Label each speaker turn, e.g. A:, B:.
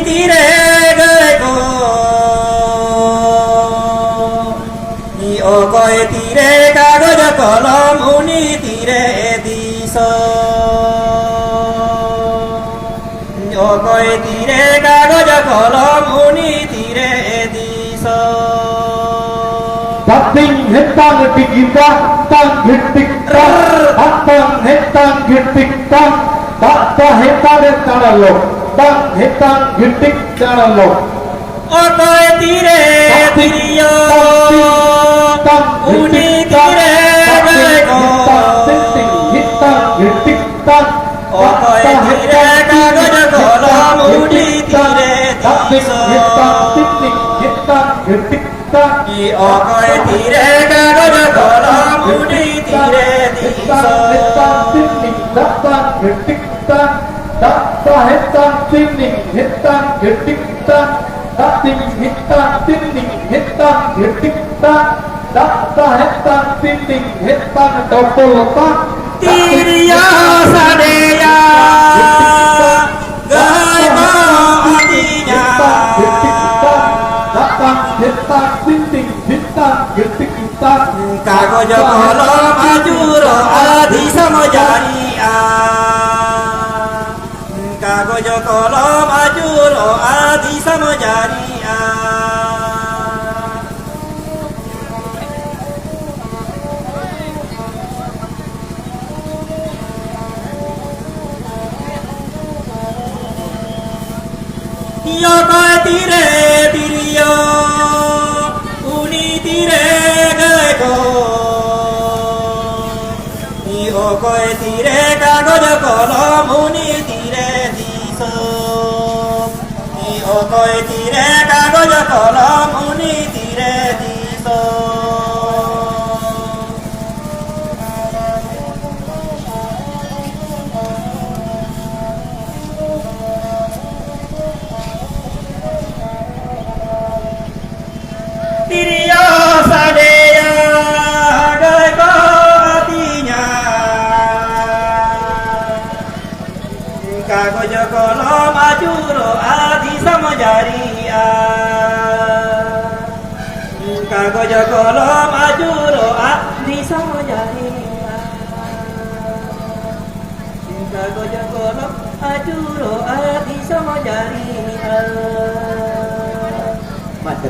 A: tire gaeko Okoi tire kagoj kolom uni tire diso Okoi tire kagoj kolom uni tire diso
B: Dating hetang digita tang gitik tang atang hetang gitik tang tak hetang taralo tang hetang gitik taralo
A: Okoi tire tiriyo uni tire gaeko Okoi tire kagoj kolom uni tire diso Okoi tire kagoj kolom uni tire diso Tiriya sadeya gaeko artinya Kagoj kolom ajuro adi samajariya Kagoj kolom ajuro adi samajariya Okoi tire tiriyo uni tire gaeko Okoi tire kagoj kolom uni tire diso Okoi tire kagoj kolom uni tire diso Tiriya sadeya gaeko artinya Kagoj kolom ajuro adi samajariya Kagoj kolom ajuro adi samajariya Kagoj kolom ajuro adi samajariya Mat